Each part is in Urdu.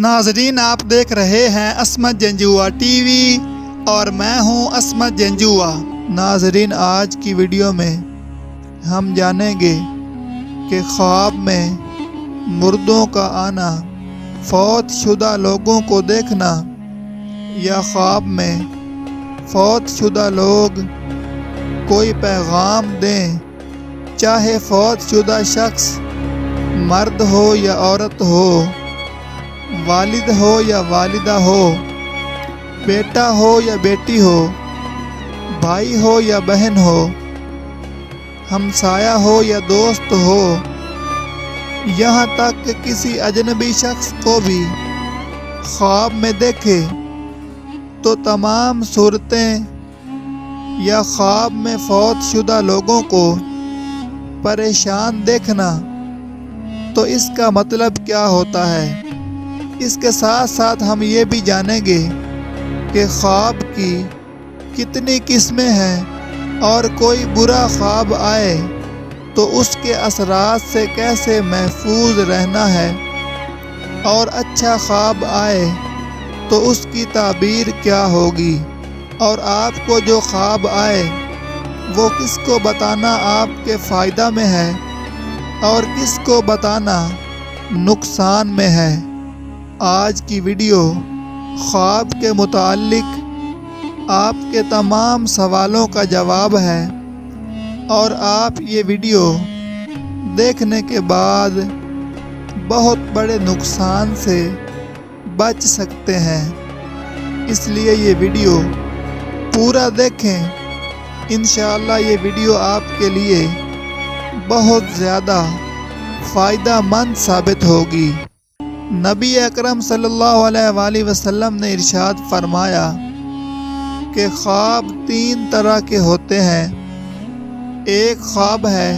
ناظرین، آپ دیکھ رہے ہیں عصمت جنجوعہ ٹی وی اور میں ہوں عصمت جنجوعہ۔ ناظرین، آج کی ویڈیو میں ہم جانیں گے کہ خواب میں مردوں کا آنا، فوت شدہ لوگوں کو دیکھنا یا خواب میں فوت شدہ لوگ کوئی پیغام دیں، چاہے فوت شدہ شخص مرد ہو یا عورت ہو، والد ہو یا والدہ ہو، بیٹا ہو یا بیٹی ہو، بھائی ہو یا بہن ہو، ہمسایہ ہو یا دوست ہو، یہاں تک کہ کسی اجنبی شخص کو بھی خواب میں دیکھے تو تمام صورتیں یا خواب میں فوت شدہ لوگوں کو پریشان دیکھنا، تو اس کا مطلب کیا ہوتا ہے؟ اس کے ساتھ ساتھ ہم یہ بھی جانیں گے کہ خواب کی کتنی قسمیں ہیں اور کوئی برا خواب آئے تو اس کے اثرات سے کیسے محفوظ رہنا ہے، اور اچھا خواب آئے تو اس کی تعبیر کیا ہوگی، اور آپ کو جو خواب آئے وہ کس کو بتانا آپ کے فائدہ میں ہے اور کس کو بتانا نقصان میں ہے۔ آج کی ویڈیو خواب کے متعلق آپ کے تمام سوالوں کا جواب ہے، اور آپ یہ ویڈیو دیکھنے کے بعد بہت بڑے نقصان سے بچ سکتے ہیں، اس لیے یہ ویڈیو پورا دیکھیں۔ انشاءاللہ یہ ویڈیو آپ کے لیے بہت زیادہ فائدہ مند ثابت ہوگی۔ نبی اکرم صلی اللہ علیہ وآلہ وسلم نے ارشاد فرمایا کہ خواب 3 طرح کے ہوتے ہیں۔ ایک خواب ہے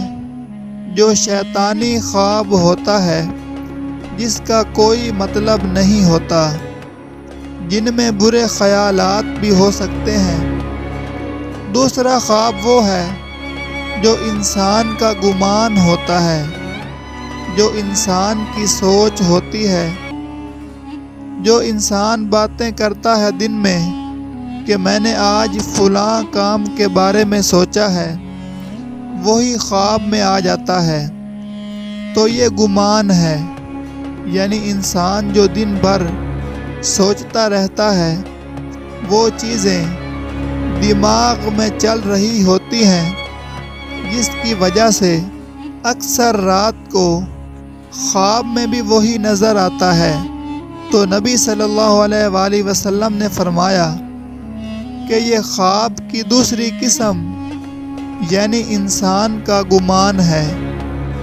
جو شیطانی خواب ہوتا ہے، جس کا کوئی مطلب نہیں ہوتا، جن میں برے خیالات بھی ہو سکتے ہیں۔ دوسرا خواب وہ ہے جو انسان کا گمان ہوتا ہے، جو انسان کی سوچ ہوتی ہے، جو انسان باتیں کرتا ہے دن میں کہ میں نے آج فلاں کام کے بارے میں سوچا ہے، وہی خواب میں آ جاتا ہے، تو یہ گمان ہے۔ یعنی انسان جو دن بھر سوچتا رہتا ہے، وہ چیزیں دماغ میں چل رہی ہوتی ہیں، جس کی وجہ سے اکثر رات کو خواب میں بھی وہی نظر آتا ہے۔ تو نبی صلی اللہ علیہ وآلہ وسلم نے فرمایا کہ یہ خواب کی دوسری قسم یعنی انسان کا گمان ہے،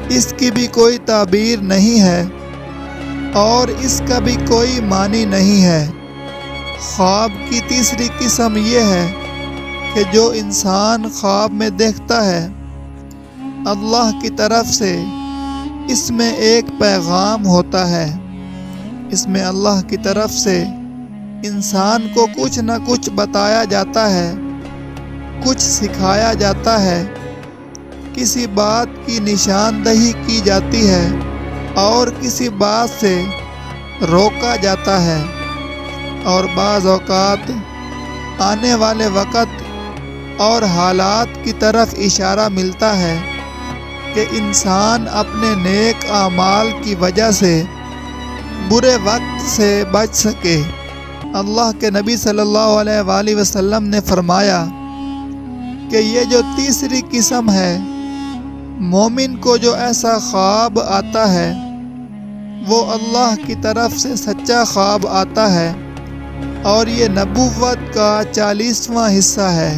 اس کی بھی کوئی تعبیر نہیں ہے اور اس کا بھی کوئی معنی نہیں ہے۔ خواب کی تیسری قسم یہ ہے کہ جو انسان خواب میں دیکھتا ہے، اللہ کی طرف سے اس میں ایک پیغام ہوتا ہے، اس میں اللہ کی طرف سے انسان کو کچھ نہ کچھ بتایا جاتا ہے، کچھ سکھایا جاتا ہے، کسی بات کی نشاندہی کی جاتی ہے اور کسی بات سے روکا جاتا ہے، اور بعض اوقات آنے والے وقت اور حالات کی طرف اشارہ ملتا ہے کہ انسان اپنے نیک اعمال کی وجہ سے برے وقت سے بچ سکے۔ اللہ کے نبی صلی اللہ علیہ وآلہ وسلم نے فرمایا کہ یہ جو تیسری قسم ہے، مومن کو جو ایسا خواب آتا ہے وہ اللہ کی طرف سے سچا خواب آتا ہے، اور یہ نبوت کا 40واں حصہ ہے۔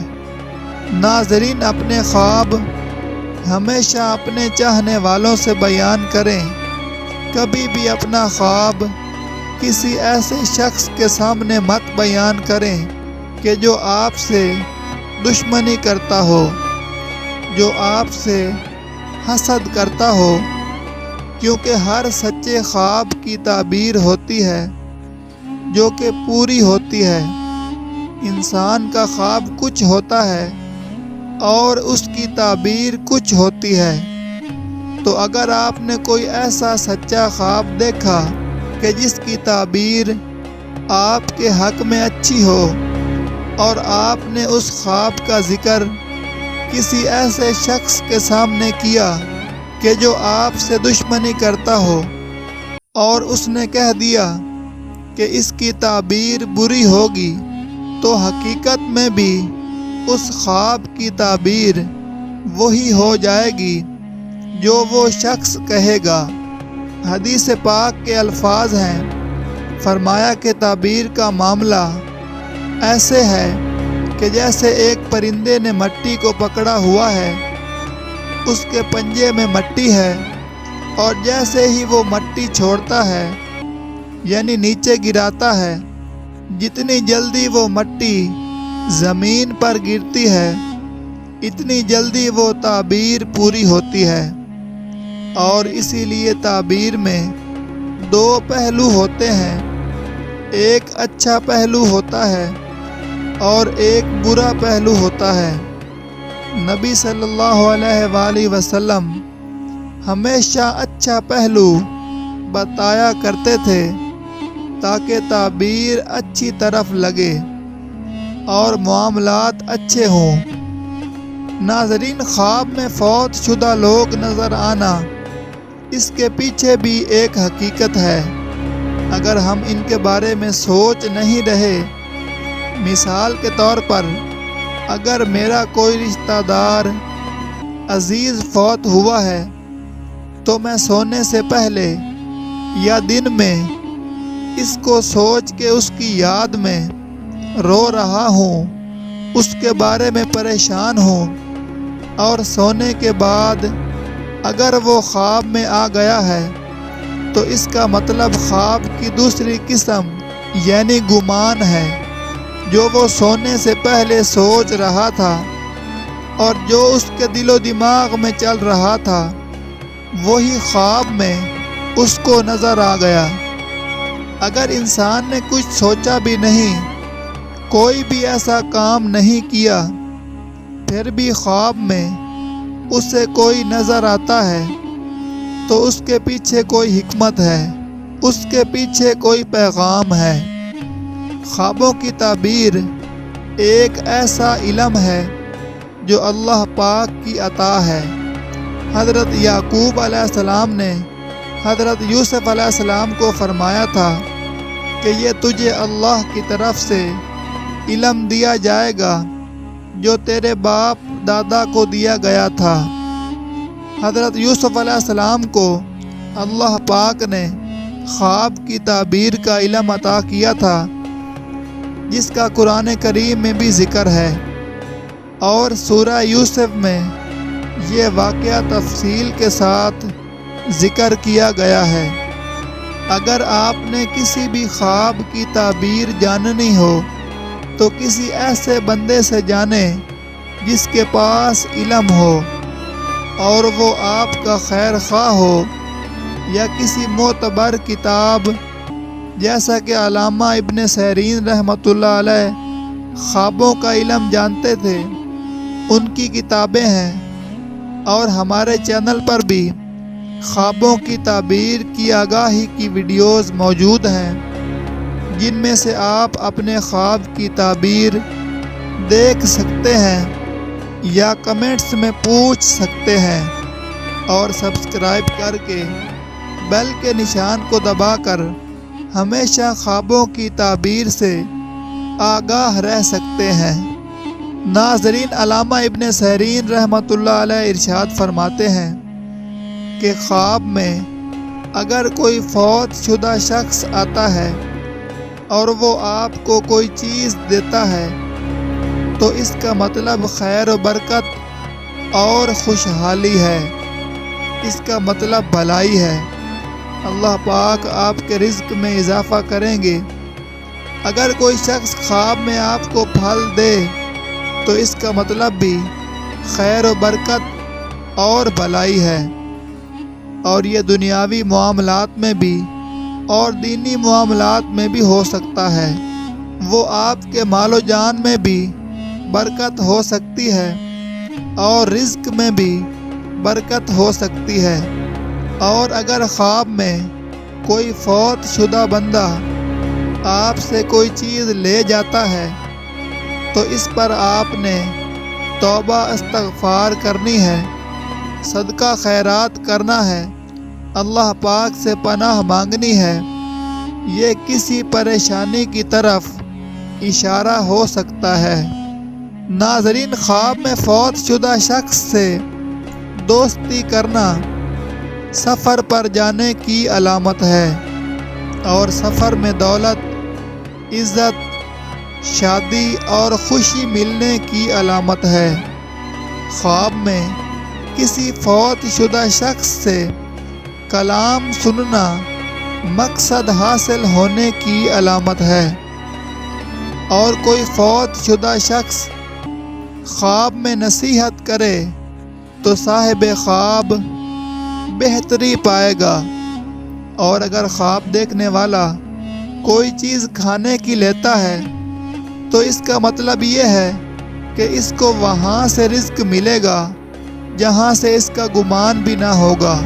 ناظرین، اپنے خواب ہمیشہ اپنے چاہنے والوں سے بیان کریں، کبھی بھی اپنا خواب کسی ایسے شخص کے سامنے مت بیان کریں کہ جو آپ سے دشمنی کرتا ہو، جو آپ سے حسد کرتا ہو، کیونکہ ہر سچے خواب کی تعبیر ہوتی ہے جو کہ پوری ہوتی ہے۔ انسان کا خواب کچھ ہوتا ہے اور اس کی تعبیر کچھ ہوتی ہے۔ تو اگر آپ نے کوئی ایسا سچا خواب دیکھا کہ جس کی تعبیر آپ کے حق میں اچھی ہو اور آپ نے اس خواب کا ذکر کسی ایسے شخص کے سامنے کیا کہ جو آپ سے دشمنی کرتا ہو، اور اس نے کہہ دیا کہ اس کی تعبیر بری ہوگی، تو حقیقت میں بھی اس خواب کی تعبیر وہی ہو جائے گی جو وہ شخص کہے گا۔ حدیث پاک کے الفاظ ہیں، فرمایا کہ تعبیر کا معاملہ ایسے ہے کہ جیسے ایک پرندے نے مٹی کو پکڑا ہوا ہے، اس کے پنجے میں مٹی ہے، اور جیسے ہی وہ مٹی چھوڑتا ہے یعنی نیچے گراتا ہے، جتنی جلدی وہ مٹی زمین پر گرتی ہے اتنی جلدی وہ تعبیر پوری ہوتی ہے۔ اور اسی لیے تعبیر میں دو پہلو ہوتے ہیں، ایک اچھا پہلو ہوتا ہے اور ایک برا پہلو ہوتا ہے۔ نبی صلی اللہ علیہ وآلہ وسلم ہمیشہ اچھا پہلو بتایا کرتے تھے تاکہ تعبیر اچھی طرف لگے اور معاملات اچھے ہوں۔ ناظرین، خواب میں فوت شدہ لوگ نظر آنا، اس کے پیچھے بھی ایک حقیقت ہے۔ اگر ہم ان کے بارے میں سوچ نہیں رہے، مثال کے طور پر اگر میرا کوئی رشتہ دار عزیز فوت ہوا ہے تو میں سونے سے پہلے یا دن میں اس کو سوچ کے اس کی یاد میں رو رہا ہوں، اس کے بارے میں پریشان ہوں، اور سونے کے بعد اگر وہ خواب میں آ گیا ہے تو اس کا مطلب خواب کی دوسری قسم یعنی گمان ہے، جو وہ سونے سے پہلے سوچ رہا تھا اور جو اس کے دل و دماغ میں چل رہا تھا وہی خواب میں اس کو نظر آ گیا۔ اگر انسان نے کچھ سوچا بھی نہیں، کوئی بھی ایسا کام نہیں کیا، پھر بھی خواب میں اسے کوئی نظر آتا ہے تو اس کے پیچھے کوئی حکمت ہے، اس کے پیچھے کوئی پیغام ہے۔ خوابوں کی تعبیر ایک ایسا علم ہے جو اللہ پاک کی عطا ہے۔ حضرت یعقوب علیہ السلام نے حضرت یوسف علیہ السلام کو فرمایا تھا کہ یہ تجھے اللہ کی طرف سے علم دیا جائے گا جو تیرے باپ دادا کو دیا گیا تھا۔ حضرت یوسف علیہ السلام کو اللہ پاک نے خواب کی تعبیر کا علم عطا کیا تھا، جس کا قرآن کریم میں بھی ذکر ہے، اور سورہ یوسف میں یہ واقعہ تفصیل کے ساتھ ذکر کیا گیا ہے۔ اگر آپ نے کسی بھی خواب کی تعبیر جاننی ہو تو کسی ایسے بندے سے جانیں جس کے پاس علم ہو اور وہ آپ کا خیر خواہ ہو، یا کسی معتبر کتاب جیسا کہ علامہ ابن سیرین رحمۃ اللہ علیہ خوابوں کا علم جانتے تھے، ان کی کتابیں ہیں، اور ہمارے چینل پر بھی خوابوں کی تعبیر کی آگاہی کی ویڈیوز موجود ہیں، جن میں سے آپ اپنے خواب کی تعبیر دیکھ سکتے ہیں یا کمنٹس میں پوچھ سکتے ہیں، اور سبسکرائب کر کے بیل کے نشان کو دبا کر ہمیشہ خوابوں کی تعبیر سے آگاہ رہ سکتے ہیں۔ ناظرین، علامہ ابن سیرین رحمۃ اللہ علیہ ارشاد فرماتے ہیں کہ خواب میں اگر کوئی فوت شدہ شخص آتا ہے اور وہ آپ کو کوئی چیز دیتا ہے تو اس کا مطلب خیر و برکت اور خوشحالی ہے، اس کا مطلب بھلائی ہے۔ اللہ پاک آپ کے رزق میں اضافہ کریں گے۔ اگر کوئی شخص خواب میں آپ کو پھل دے تو اس کا مطلب بھی خیر و برکت اور بھلائی ہے، اور یہ دنیاوی معاملات میں بھی اور دینی معاملات میں بھی ہو سکتا ہے۔ وہ آپ کے مال و جان میں بھی برکت ہو سکتی ہے اور رزق میں بھی برکت ہو سکتی ہے۔ اور اگر خواب میں کوئی فوت شدہ بندہ آپ سے کوئی چیز لے جاتا ہے تو اس پر آپ نے توبہ استغفار کرنی ہے، صدقہ خیرات کرنا ہے، اللہ پاک سے پناہ مانگنی ہے۔ یہ کسی پریشانی کی طرف اشارہ ہو سکتا ہے۔ ناظرین، خواب میں فوت شدہ شخص سے دوستی کرنا سفر پر جانے کی علامت ہے، اور سفر میں دولت، عزت، شادی اور خوشی ملنے کی علامت ہے۔ خواب میں کسی فوت شدہ شخص سے کلام سننا مقصد حاصل ہونے کی علامت ہے، اور کوئی فوت شدہ شخص خواب میں نصیحت کرے تو صاحب خواب بہتری پائے گا، اور اگر خواب دیکھنے والا کوئی چیز کھانے کی لیتا ہے تو اس کا مطلب یہ ہے کہ اس کو وہاں سے رزق ملے گا جہاں سے اس کا گمان بھی نہ ہوگا۔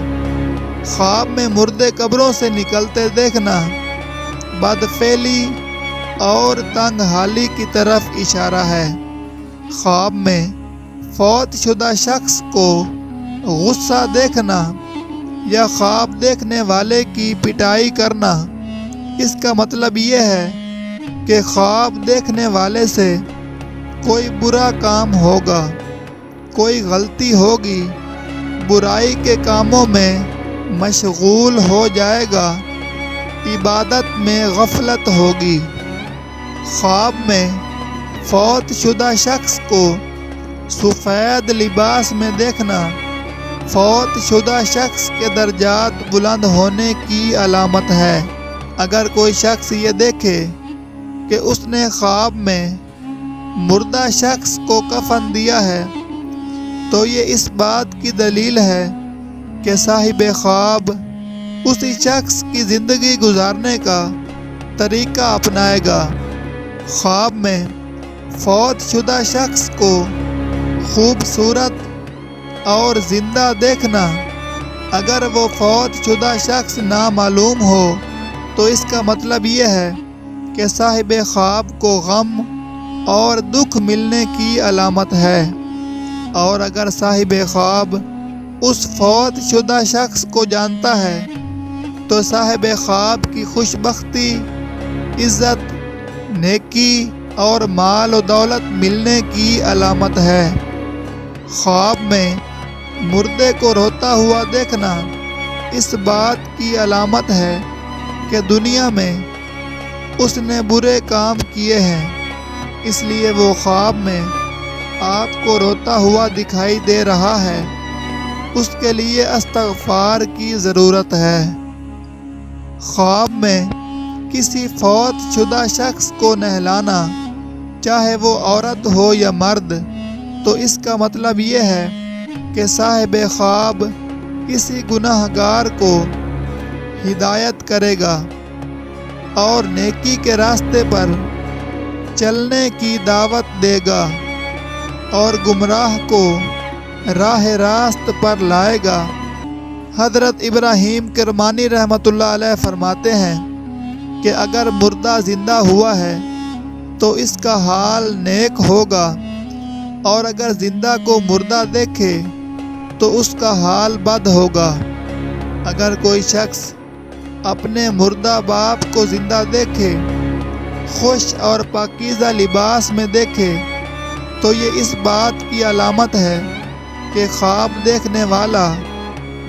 خواب میں مردے قبروں سے نکلتے دیکھنا بدفعلی اور تنگ حالی کی طرف اشارہ ہے۔ خواب میں فوت شدہ شخص کو غصہ دیکھنا یا خواب دیکھنے والے کی پٹائی کرنا، اس کا مطلب یہ ہے کہ خواب دیکھنے والے سے کوئی برا کام ہوگا، کوئی غلطی ہوگی، برائی کے کاموں میں مشغول ہو جائے گا، عبادت میں غفلت ہوگی۔ خواب میں فوت شدہ شخص کو سفید لباس میں دیکھنا فوت شدہ شخص کے درجات بلند ہونے کی علامت ہے۔ اگر کوئی شخص یہ دیکھے کہ اس نے خواب میں مردہ شخص کو کفن دیا ہے تو یہ اس بات کی دلیل ہے کہ صاحب خواب اسی شخص کی زندگی گزارنے کا طریقہ اپنائے گا۔ خواب میں فوت شدہ شخص کو خوبصورت اور زندہ دیکھنا، اگر وہ فوت شدہ شخص نامعلوم ہو تو اس کا مطلب یہ ہے کہ صاحب خواب کو غم اور دکھ ملنے کی علامت ہے، اور اگر صاحب خواب اس فوت شدہ شخص کو جانتا ہے تو صاحب خواب کی خوش بختی، عزت، نیکی اور مال و دولت ملنے کی علامت ہے۔ خواب میں مردے کو روتا ہوا دیکھنا اس بات کی علامت ہے کہ دنیا میں اس نے برے کام کیے ہیں، اس لیے وہ خواب میں آپ کو روتا ہوا دکھائی دے رہا ہے، اس کے لیے استغفار کی ضرورت ہے۔ خواب میں کسی فوت شدہ شخص کو نہلانا، چاہے وہ عورت ہو یا مرد، تو اس کا مطلب یہ ہے کہ صاحب خواب کسی گناہ گار کو ہدایت کرے گا اور نیکی کے راستے پر چلنے کی دعوت دے گا، اور گمراہ کو راہ راست پر لائے گا۔ حضرت ابراہیم کرمانی رحمۃ اللہ علیہ فرماتے ہیں کہ اگر مردہ زندہ ہوا ہے تو اس کا حال نیک ہوگا، اور اگر زندہ کو مردہ دیکھے تو اس کا حال بد ہوگا۔ اگر کوئی شخص اپنے مردہ باپ کو زندہ دیکھے، خوش اور پاکیزہ لباس میں دیکھے، تو یہ اس بات کی علامت ہے کہ خواب دیکھنے والا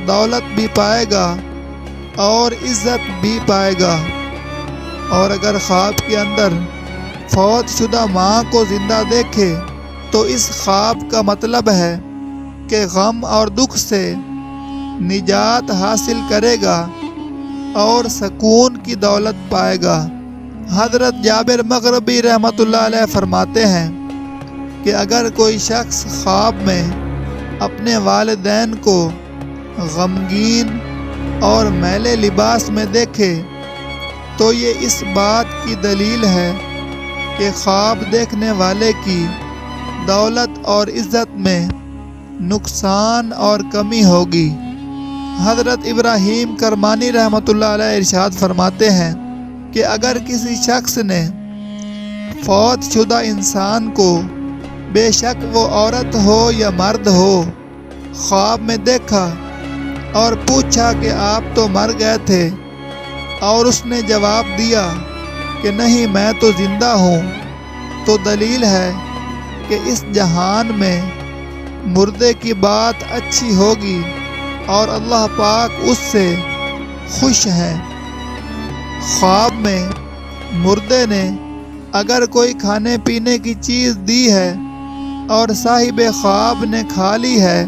دولت بھی پائے گا اور عزت بھی پائے گا، اور اگر خواب کے اندر فوت شدہ ماں کو زندہ دیکھے تو اس خواب کا مطلب ہے کہ غم اور دکھ سے نجات حاصل کرے گا اور سکون کی دولت پائے گا۔ حضرت جابر مغربی رحمۃ اللہ علیہ فرماتے ہیں کہ اگر کوئی شخص خواب میں اپنے والدین کو غمگین اور میلے لباس میں دیکھے تو یہ اس بات کی دلیل ہے کہ خواب دیکھنے والے کی دولت اور عزت میں نقصان اور کمی ہوگی۔ حضرت ابراہیم کرمانی رحمۃ اللہ علیہ ارشاد فرماتے ہیں کہ اگر کسی شخص نے فوت شدہ انسان کو، بے شک وہ عورت ہو یا مرد ہو، خواب میں دیکھا اور پوچھا کہ آپ تو مر گئے تھے، اور اس نے جواب دیا کہ نہیں میں تو زندہ ہوں، تو دلیل ہے کہ اس جہان میں مردے کی بات اچھی ہوگی اور اللہ پاک اس سے خوش ہیں۔ خواب میں مردے نے اگر کوئی کھانے پینے کی چیز دی ہے اور صاحب خواب نے کھا لی ہے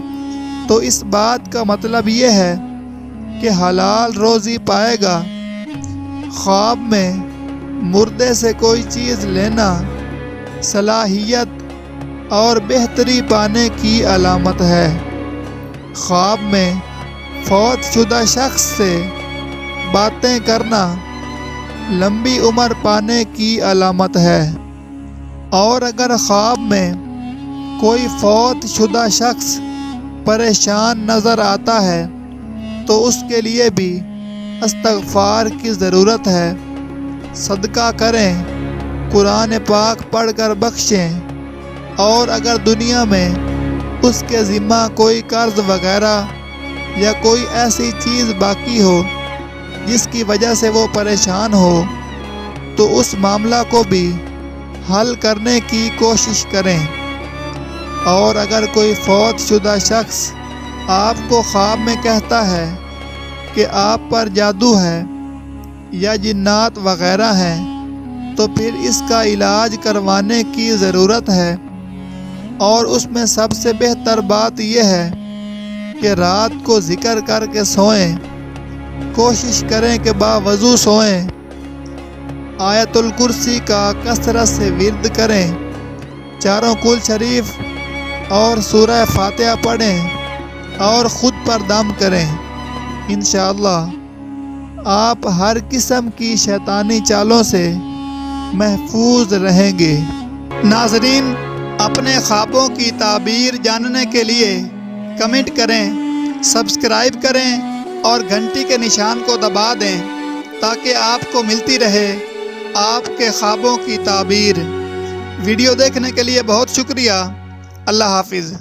تو اس بات کا مطلب یہ ہے کہ حلال روزی پائے گا۔ خواب میں مردے سے کوئی چیز لینا صلاحیت اور بہتری پانے کی علامت ہے۔ خواب میں فوت شدہ شخص سے باتیں کرنا لمبی عمر پانے کی علامت ہے، اور اگر خواب میں کوئی فوت شدہ شخص پریشان نظر آتا ہے تو اس کے لیے بھی استغفار کی ضرورت ہے۔ صدقہ کریں، قرآن پاک پڑھ کر بخشیں، اور اگر دنیا میں اس کے ذمہ کوئی قرض وغیرہ یا کوئی ایسی چیز باقی ہو جس کی وجہ سے وہ پریشان ہو تو اس معاملہ کو بھی حل کرنے کی کوشش کریں۔ اور اگر کوئی فوت شدہ شخص آپ کو خواب میں کہتا ہے کہ آپ پر جادو ہے یا جنات وغیرہ ہیں تو پھر اس کا علاج کروانے کی ضرورت ہے، اور اس میں سب سے بہتر بات یہ ہے کہ رات کو ذکر کر کے سوئیں، کوشش کریں کہ باوضو سوئیں، آیت الکرسی کا کثرت سے ورد کریں، چاروں کل شریف اور سورہ فاتحہ پڑھیں اور خود پر دم کریں۔ انشاءاللہ آپ ہر قسم کی شیطانی چالوں سے محفوظ رہیں گے۔ ناظرین، اپنے خوابوں کی تعبیر جاننے کے لیے کمنٹ کریں، سبسکرائب کریں اور گھنٹی کے نشان کو دبا دیں تاکہ آپ کو ملتی رہے آپ کے خوابوں کی تعبیر۔ ویڈیو دیکھنے کے لیے بہت شکریہ۔ اللہ حافظ۔